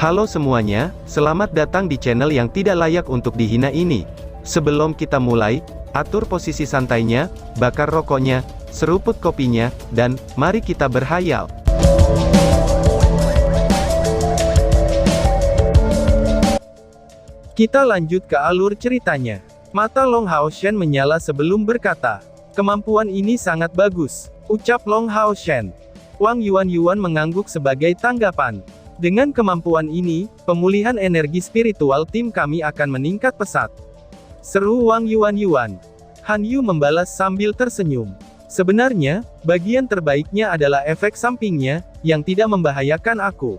Halo semuanya, selamat datang di channel yang tidak layak untuk dihina ini. Sebelum kita mulai, atur posisi santainya, bakar rokoknya, seruput kopinya, dan mari kita berhayal. Kita lanjut ke alur ceritanya. Mata Long Hao Shen menyala sebelum berkata, "Kemampuan ini sangat bagus," ucap Long Hao Shen. Wang Yuan mengangguk sebagai tanggapan. "Dengan kemampuan ini, pemulihan energi spiritual tim kami akan meningkat pesat," seru Wang Yuan. Han Yu membalas sambil tersenyum. "Sebenarnya, bagian terbaiknya adalah efek sampingnya, yang tidak membahayakan aku.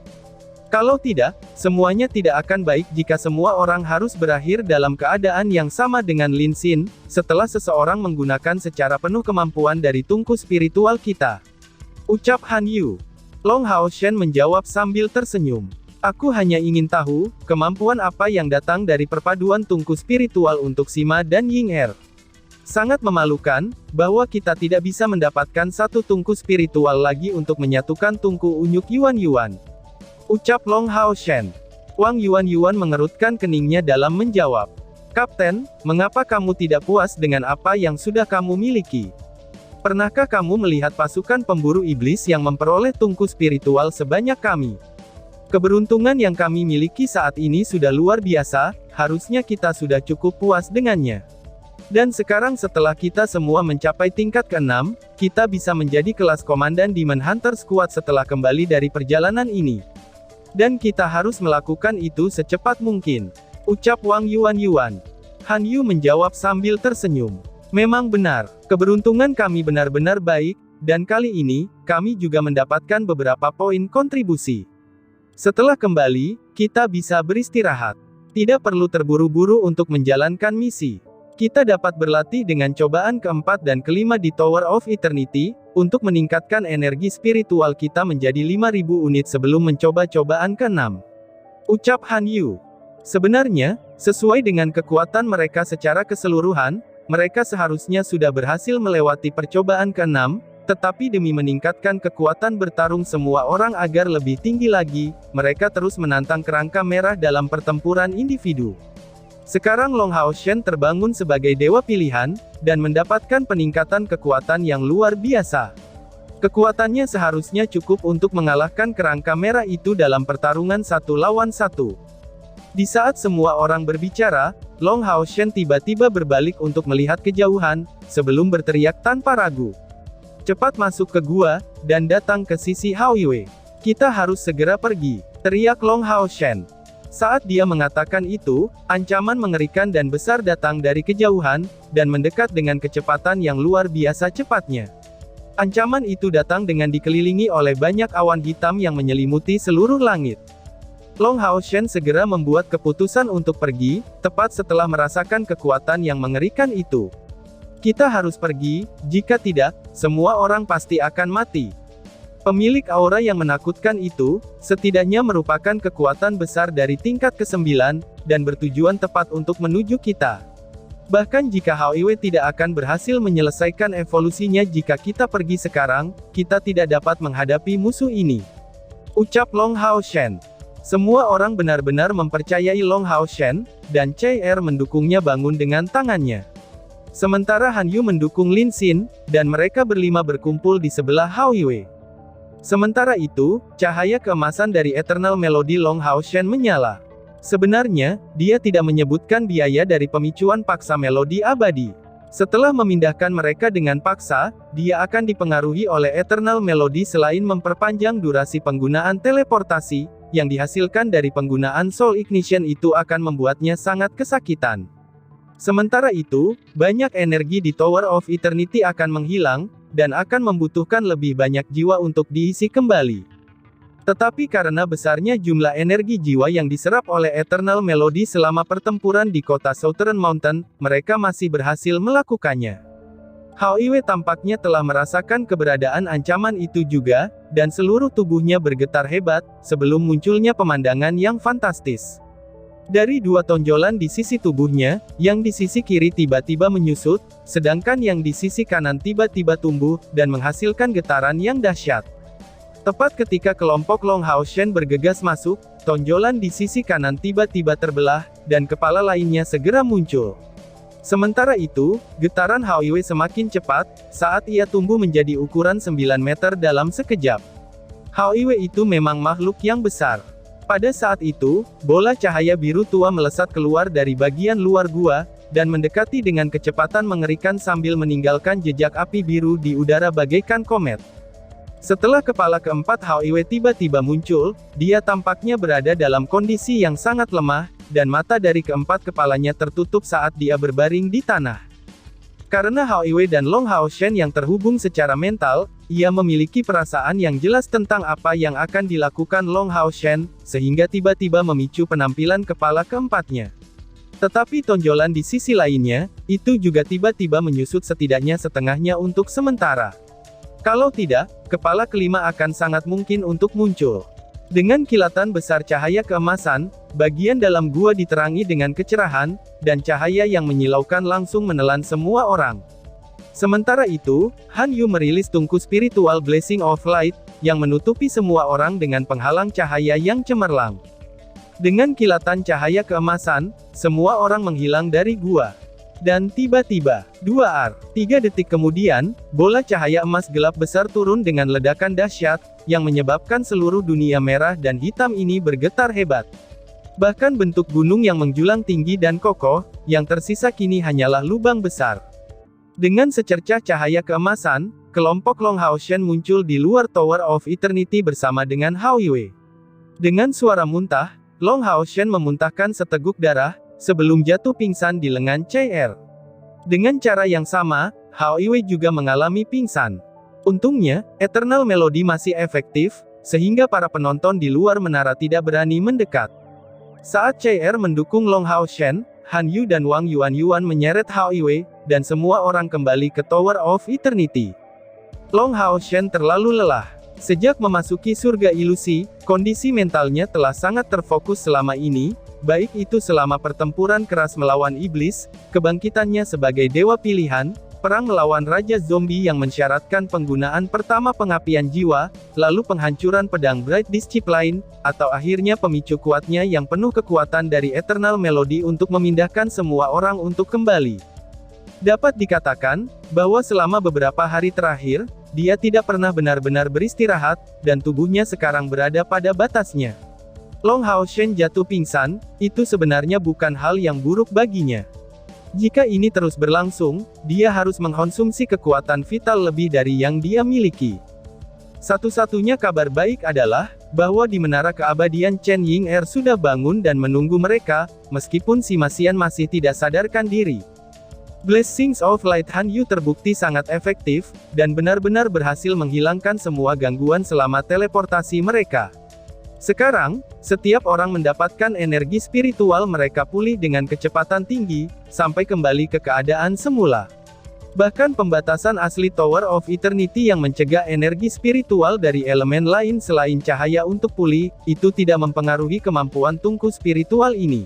Kalau tidak, semuanya tidak akan baik jika semua orang harus berakhir dalam keadaan yang sama dengan Lin Xin, setelah seseorang menggunakan secara penuh kemampuan dari tungku spiritual kita," ucap Han Yu. Long Hao Shen menjawab sambil tersenyum. "Aku hanya ingin tahu, kemampuan apa yang datang dari perpaduan tungku spiritual untuk Sima dan Ying Er. Sangat memalukan, bahwa kita tidak bisa mendapatkan satu tungku spiritual lagi untuk menyatukan tungku unyuk Yuan, ucap Long Hao Shen. Wang Yuan mengerutkan keningnya dalam menjawab. "Kapten, mengapa kamu tidak puas dengan apa yang sudah kamu miliki? Pernahkah kamu melihat pasukan pemburu iblis yang memperoleh tungku spiritual sebanyak kami? Keberuntungan yang kami miliki saat ini sudah luar biasa, harusnya kita sudah cukup puas dengannya. Dan sekarang setelah kita semua mencapai tingkat ke-6, kita bisa menjadi kelas komandan Demon Hunter Squad setelah kembali dari perjalanan ini. Dan kita harus melakukan itu secepat mungkin," ucap Wang Yuan. Han Yu menjawab sambil tersenyum. "Memang benar, keberuntungan kami benar-benar baik, dan kali ini, kami juga mendapatkan beberapa poin kontribusi. Setelah kembali, kita bisa beristirahat. Tidak perlu terburu-buru untuk menjalankan misi. Kita dapat berlatih dengan cobaan keempat dan kelima di Tower of Eternity, untuk meningkatkan energi spiritual kita menjadi 5.000 unit sebelum mencoba cobaan ke-6, ucap Han Yu. Sebenarnya, sesuai dengan kekuatan mereka secara keseluruhan, mereka seharusnya sudah berhasil melewati percobaan ke-6, tetapi demi meningkatkan kekuatan bertarung semua orang agar lebih tinggi lagi, mereka terus menantang kerangka merah dalam pertempuran individu. Sekarang Long Hao Shen terbangun sebagai dewa pilihan, dan mendapatkan peningkatan kekuatan yang luar biasa. Kekuatannya seharusnya cukup untuk mengalahkan kerangka merah itu dalam pertarungan 1 lawan 1. Di saat semua orang berbicara, Long Hao Shen tiba-tiba berbalik untuk melihat kejauhan, sebelum berteriak tanpa ragu. "Cepat masuk ke gua, dan datang ke sisi Hao Yue. Kita harus segera pergi," teriak Long Hao Shen. Saat dia mengatakan itu, ancaman mengerikan dan besar datang dari kejauhan, dan mendekat dengan kecepatan yang luar biasa cepatnya. Ancaman itu datang dengan dikelilingi oleh banyak awan hitam yang menyelimuti seluruh langit. Long Hao Shen segera membuat keputusan untuk pergi, tepat setelah merasakan kekuatan yang mengerikan itu. "Kita harus pergi, jika tidak, semua orang pasti akan mati." Pemilik aura yang menakutkan itu, setidaknya merupakan kekuatan besar dari tingkat ke-9, dan bertujuan tepat untuk menuju kita. Bahkan jika Hao Yue tidak akan berhasil menyelesaikan evolusinya jika kita pergi sekarang, kita tidak dapat menghadapi musuh ini, ucap Long Hao Shen. Semua orang benar-benar mempercayai Long Hao Shen, dan Chai Er mendukungnya bangun dengan tangannya. Sementara Han Yu mendukung Lin Xin, dan mereka berlima berkumpul di sebelah Hao Yue. Sementara itu, cahaya keemasan dari Eternal Melody Long Hao Shen menyala. Sebenarnya, dia tidak menyebutkan biaya dari pemicuan paksa melodi abadi. Setelah memindahkan mereka dengan paksa, dia akan dipengaruhi oleh Eternal Melody selain memperpanjang durasi penggunaan teleportasi, yang dihasilkan dari penggunaan Soul Ignition itu akan membuatnya sangat kesakitan. Sementara itu, banyak energi di Tower of Eternity akan menghilang, dan akan membutuhkan lebih banyak jiwa untuk diisi kembali. Tetapi karena besarnya jumlah energi jiwa yang diserap oleh Eternal Melody selama pertempuran di kota Southern Mountain, mereka masih berhasil melakukannya. Hao Yue tampaknya telah merasakan keberadaan ancaman itu juga, dan seluruh tubuhnya bergetar hebat, sebelum munculnya pemandangan yang fantastis. Dari dua tonjolan di sisi tubuhnya, yang di sisi kiri tiba-tiba menyusut, sedangkan yang di sisi kanan tiba-tiba tumbuh, dan menghasilkan getaran yang dahsyat. Tepat ketika kelompok Long Hao Shen bergegas masuk, tonjolan di sisi kanan tiba-tiba terbelah, dan kepala lainnya segera muncul. Sementara itu, getaran Hao Yue semakin cepat, saat ia tumbuh menjadi ukuran 9 meter dalam sekejap. Hao Yue itu memang makhluk yang besar. Pada saat itu, bola cahaya biru tua melesat keluar dari bagian luar gua, dan mendekati dengan kecepatan mengerikan sambil meninggalkan jejak api biru di udara bagaikan komet. Setelah kepala keempat Hao Yue tiba-tiba muncul, dia tampaknya berada dalam kondisi yang sangat lemah, dan mata dari keempat kepalanya tertutup saat dia berbaring di tanah. Karena Hao Yue dan Long Hao Shen yang terhubung secara mental, ia memiliki perasaan yang jelas tentang apa yang akan dilakukan Long Hao Shen, sehingga tiba-tiba memicu penampilan kepala keempatnya. Tetapi tonjolan di sisi lainnya, itu juga tiba-tiba menyusut setidaknya setengahnya untuk sementara. Kalau tidak, kepala kelima akan sangat mungkin untuk muncul. Dengan kilatan besar cahaya keemasan, bagian dalam gua diterangi dengan kecerahan, dan cahaya yang menyilaukan langsung menelan semua orang. Sementara itu, Han Yu merilis tungku spiritual Blessing of Light, yang menutupi semua orang dengan penghalang cahaya yang cemerlang. Dengan kilatan cahaya keemasan, semua orang menghilang dari gua. Dan tiba-tiba, 3 detik kemudian, bola cahaya emas gelap besar turun dengan ledakan dahsyat, yang menyebabkan seluruh dunia merah dan hitam ini bergetar hebat. Bahkan bentuk gunung yang menjulang tinggi dan kokoh, yang tersisa kini hanyalah lubang besar. Dengan secercah cahaya keemasan, kelompok Long Hao Shen muncul di luar Tower of Eternity bersama dengan Hao Yue. Dengan suara muntah, Long Hao Shen memuntahkan seteguk darah, sebelum jatuh pingsan di lengan CR. Dengan cara yang sama, Hao Yue juga mengalami pingsan. Untungnya, Eternal Melody masih efektif, sehingga para penonton di luar menara tidak berani mendekat. Saat CR mendukung Long Hao Shen, Han Yu dan Wang Yuan menyeret Hao Yue, dan semua orang kembali ke Tower of Eternity. Long Hao Shen terlalu lelah. Sejak memasuki surga ilusi, kondisi mentalnya telah sangat terfokus selama ini, baik itu selama pertempuran keras melawan iblis, kebangkitannya sebagai dewa pilihan, perang melawan raja zombie yang mensyaratkan penggunaan pertama pengapian jiwa, lalu penghancuran pedang Bright Discipline, atau akhirnya pemicu kuatnya yang penuh kekuatan dari Eternal Melody untuk memindahkan semua orang untuk kembali. Dapat dikatakan, bahwa selama beberapa hari terakhir, dia tidak pernah benar-benar beristirahat, dan tubuhnya sekarang berada pada batasnya. Long Hao Shen jatuh pingsan, itu sebenarnya bukan hal yang buruk baginya. Jika ini terus berlangsung, dia harus mengkonsumsi kekuatan vital lebih dari yang dia miliki. Satu-satunya kabar baik adalah, bahwa di menara keabadian Chen Ying-er sudah bangun dan menunggu mereka, meskipun si Masian masih tidak sadarkan diri. Blessings of Light Han Yu terbukti sangat efektif, dan benar-benar berhasil menghilangkan semua gangguan selama teleportasi mereka. Sekarang, setiap orang mendapatkan energi spiritual mereka pulih dengan kecepatan tinggi, sampai kembali ke keadaan semula. Bahkan pembatasan asli Tower of Eternity yang mencegah energi spiritual dari elemen lain selain cahaya untuk pulih, itu tidak mempengaruhi kemampuan tungku spiritual ini.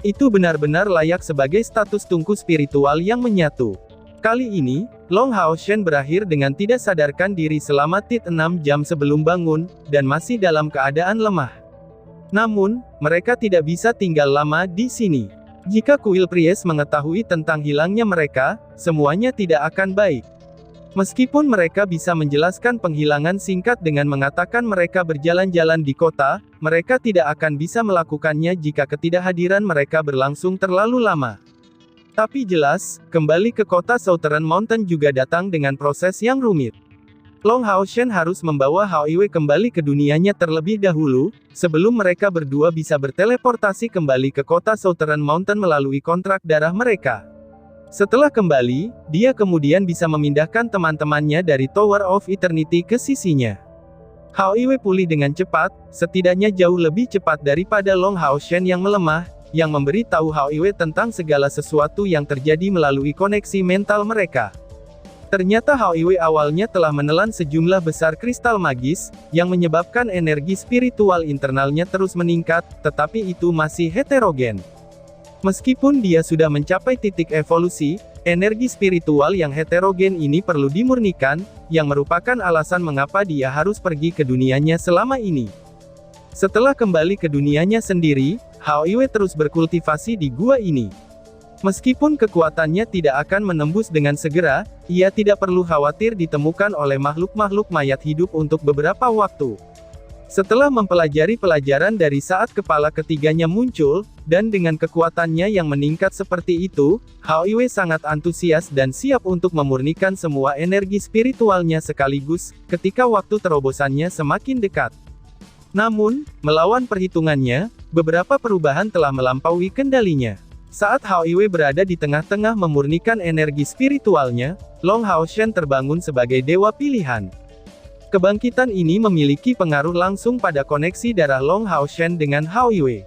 Itu benar-benar layak sebagai status tungku spiritual yang menyatu. Kali ini, Long Hao Shen berakhir dengan tidak sadarkan diri selama 6 jam sebelum bangun, dan masih dalam keadaan lemah. Namun, mereka tidak bisa tinggal lama di sini. Jika kuil Pries mengetahui tentang hilangnya mereka, semuanya tidak akan baik. Meskipun mereka bisa menjelaskan penghilangan singkat dengan mengatakan mereka berjalan-jalan di kota, mereka tidak akan bisa melakukannya jika ketidakhadiran mereka berlangsung terlalu lama. Tapi jelas, kembali ke kota Southern Mountain juga datang dengan proses yang rumit. Long Hao Shen harus membawa Hao Yue kembali ke dunianya terlebih dahulu, sebelum mereka berdua bisa berteleportasi kembali ke kota Southern Mountain melalui kontrak darah mereka. Setelah kembali, dia kemudian bisa memindahkan teman-temannya dari Tower of Eternity ke sisinya. Hao Yue pulih dengan cepat, setidaknya jauh lebih cepat daripada Long Hao Shen yang melemah, yang memberi tahu Hao Yue tentang segala sesuatu yang terjadi melalui koneksi mental mereka. Ternyata Hao Yue awalnya telah menelan sejumlah besar kristal magis, yang menyebabkan energi spiritual internalnya terus meningkat, tetapi itu masih heterogen. Meskipun dia sudah mencapai titik evolusi, Energi spiritual yang heterogen ini perlu dimurnikan, yang merupakan alasan mengapa dia harus pergi ke dunianya selama ini. Setelah kembali ke dunianya sendiri, Hao Iwe terus berkultivasi di gua ini. Meskipun kekuatannya tidak akan menembus dengan segera, ia tidak perlu khawatir ditemukan oleh makhluk-makhluk mayat hidup untuk beberapa waktu. Setelah mempelajari pelajaran dari saat kepala ketiganya muncul, dan dengan kekuatannya yang meningkat seperti itu, Hao Iwe sangat antusias dan siap untuk memurnikan semua energi spiritualnya sekaligus, ketika waktu terobosannya semakin dekat. Namun, melawan perhitungannya, beberapa perubahan telah melampaui kendalinya. Saat Hao Iwe berada di tengah-tengah memurnikan energi spiritualnya, Long Hao Shen terbangun sebagai dewa pilihan. Kebangkitan ini memiliki pengaruh langsung pada koneksi darah Long Hao Shen dengan Hao Iwe.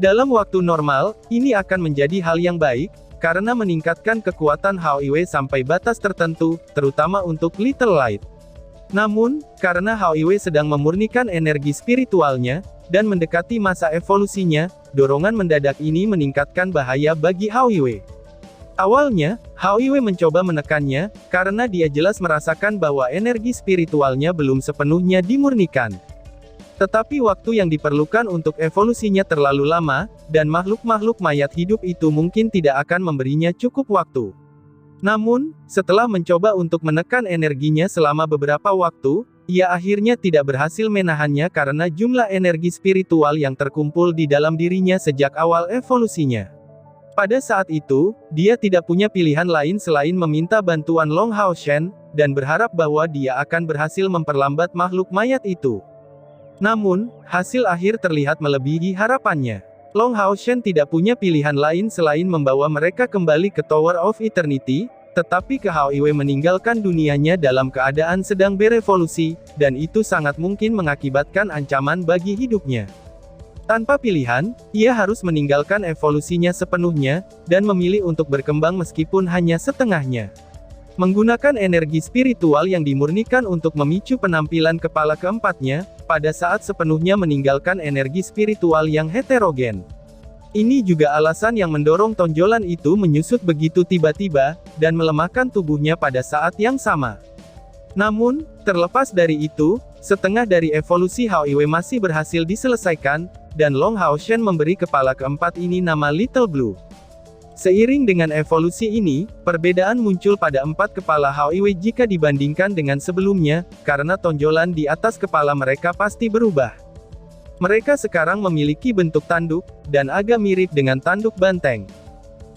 Dalam waktu normal, ini akan menjadi hal yang baik, karena meningkatkan kekuatan Hao Iwe sampai batas tertentu, terutama untuk Little Light. Namun, karena Hao Iwe sedang memurnikan energi spiritualnya, dan mendekati masa evolusinya, dorongan mendadak ini meningkatkan bahaya bagi Hao Iwe. Awalnya, Hao Iwe mencoba menekannya, karena dia jelas merasakan bahwa energi spiritualnya belum sepenuhnya dimurnikan. Tetapi waktu yang diperlukan untuk evolusinya terlalu lama, dan makhluk-makhluk mayat hidup itu mungkin tidak akan memberinya cukup waktu. Namun, setelah mencoba untuk menekan energinya selama beberapa waktu, ia akhirnya tidak berhasil menahannya karena jumlah energi spiritual yang terkumpul di dalam dirinya sejak awal evolusinya. Pada saat itu, dia tidak punya pilihan lain selain meminta bantuan Long Hao Shen, dan berharap bahwa dia akan berhasil memperlambat makhluk mayat itu. Namun, hasil akhir terlihat melebihi harapannya. Long Hao Shen tidak punya pilihan lain selain membawa mereka kembali ke Tower of Eternity, tetapi Hao Iwe meninggalkan dunianya dalam keadaan sedang berevolusi, dan itu sangat mungkin mengakibatkan ancaman bagi hidupnya. Tanpa pilihan, ia harus meninggalkan evolusinya sepenuhnya, dan memilih untuk berkembang meskipun hanya setengahnya. Menggunakan energi spiritual yang dimurnikan untuk memicu penampilan kepala keempatnya, pada saat sepenuhnya meninggalkan energi spiritual yang heterogen. Ini juga alasan yang mendorong tonjolan itu menyusut begitu tiba-tiba, dan melemahkan tubuhnya pada saat yang sama. Namun, terlepas dari itu, setengah dari evolusi Hao Iwe masih berhasil diselesaikan, dan Long Hao Shen memberi kepala keempat ini nama Little Blue. Seiring dengan evolusi ini, perbedaan muncul pada empat kepala Hao Iwe jika dibandingkan dengan sebelumnya, karena tonjolan di atas kepala mereka pasti berubah. Mereka sekarang memiliki bentuk tanduk, dan agak mirip dengan tanduk banteng.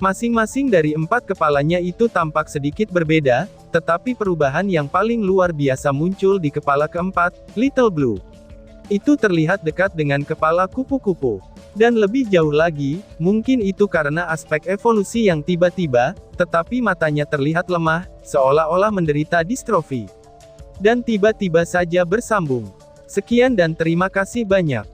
Masing-masing dari empat kepalanya itu tampak sedikit berbeda, tetapi perubahan yang paling luar biasa muncul di kepala keempat, Little Blue. Itu terlihat dekat dengan kepala kupu-kupu. Dan lebih jauh lagi, mungkin itu karena aspek evolusi yang tiba-tiba, tetapi matanya terlihat lemah, seolah-olah menderita distrofi. Dan tiba-tiba saja bersambung. Sekian dan terima kasih banyak.